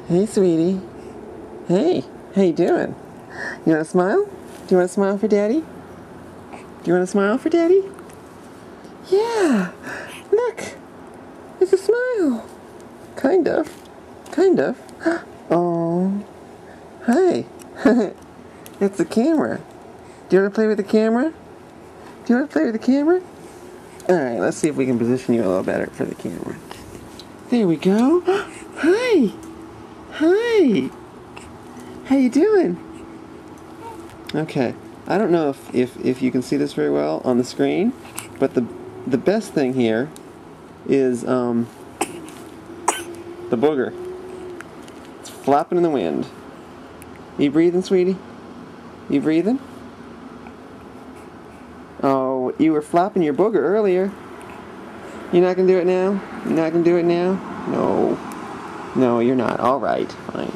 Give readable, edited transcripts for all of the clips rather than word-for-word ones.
Hey, sweetie. Hey, how you doing? You want to smile? Do you want to smile for Daddy? Do you want to smile for Daddy? Yeah. Look. It's a smile. Kind of. Kind of. Oh. Hi. It's the camera. Do you want to play with the camera? Do you want to play with the camera? Alright, let's see if we can position you a little better for the camera. There we go. Hi. Hi. How you doing? Okay. I don't know if you can see this very well on the screen, but the best thing here is the booger. It's flapping in the wind. You breathing, sweetie? You breathing? Oh, you were flapping your booger earlier. You're not gonna do it now? You're not gonna do it now? No. No, you're not. Alright, fine.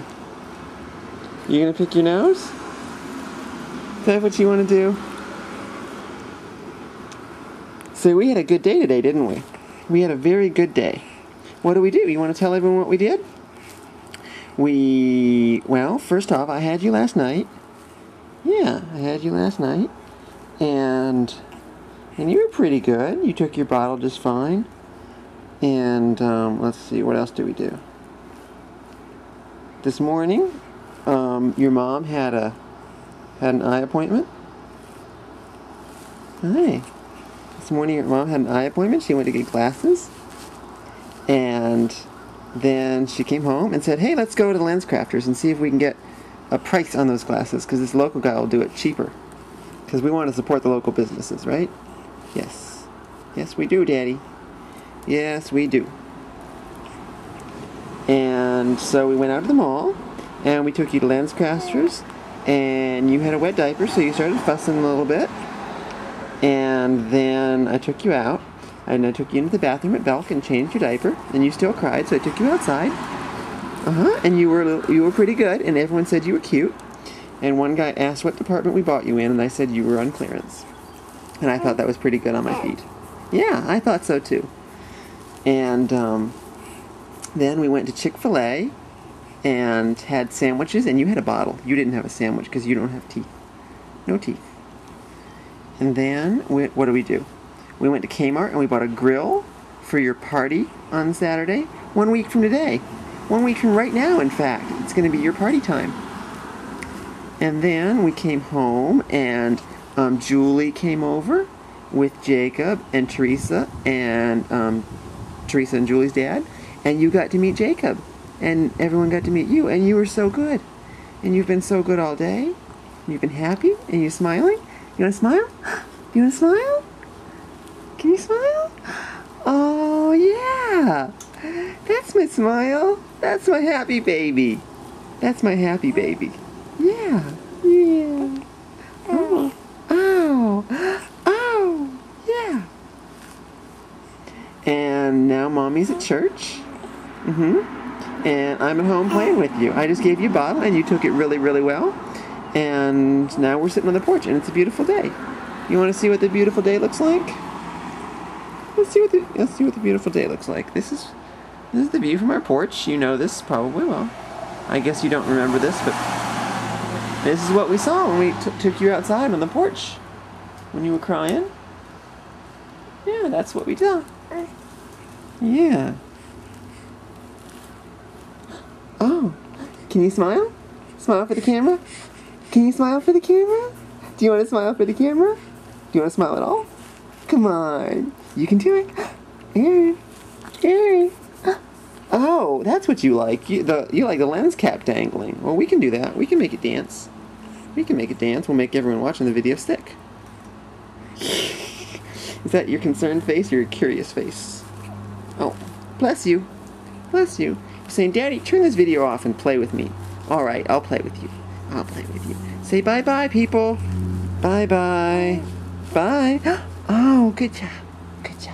You gonna pick your nose? Is that what you want to do? So we had a good day today, didn't we? We had a very good day. What do? You want to tell everyone what we did? Well, first off, I had you last night. Yeah, I had you last night. And you were pretty good. You took your bottle just fine. And let's see, what else did we do? This morning, your mom had an eye appointment. Hi. This morning your mom had an eye appointment. She went to get glasses. And then she came home and said, hey, let's go to the LensCrafters and see if we can get a price on those glasses, because this local guy will do it cheaper. Because we want to support the local businesses, right? Yes. Yes, we do, Daddy. Yes, we do. And so we went out to the mall, and we took you to LensCrafters, and you had a wet diaper, so you started fussing a little bit. And then I took you out, and I took you into the bathroom at Belk and changed your diaper, and you still cried, so I took you outside. And you were pretty good, and everyone said you were cute. And one guy asked what department we bought you in, and I said you were on clearance. And I thought that was pretty good on my feet. Yeah, I thought so too. And then we went to Chick-fil-A and had sandwiches, and you had a bottle. You didn't have a sandwich because you don't have teeth. No teeth. And then, what do? We went to Kmart and we bought a grill for your party on Saturday. 1 week from today. 1 week from right now, in fact. It's going to be your party time. And then we came home, and Julie came over with Jacob and Teresa and Julie's dad. And you got to meet Jacob. And everyone got to meet you. And you were so good. And you've been so good all day. You've been happy. And you're smiling. You want to smile? You want to smile? Can you smile? Oh, yeah. That's my smile. That's my happy baby. That's my happy baby. Yeah. Yeah. Oh. Oh. Oh. Yeah. And now Mommy's at church. And I'm at home playing with you. I just gave you a bottle and you took it really, really well. And now we're sitting on the porch and it's a beautiful day. You want to see what the beautiful day looks like? Let's see what the beautiful day looks like. This is the view from our porch. You know this probably well. I guess you don't remember this, but this is what we saw when we took you outside on the porch when you were crying. Yeah, that's what we did. Yeah. Oh, can you smile? Smile for the camera? Can you smile for the camera? Do you want to smile for the camera? Do you want to smile at all? Come on. You can do it. Aaron. Aaron. Oh, that's what you like. You like the lens cap dangling. Well, we can do that. We can make it dance. We can make it dance. We'll make everyone watching the video sick. Is that your concerned face or your curious face? Oh, bless you. Bless you. You're saying, Daddy, turn this video off and play with me. All right, I'll play with you. I'll play with you. Say bye-bye, people. Bye-bye. Bye. Oh, good job. Good job.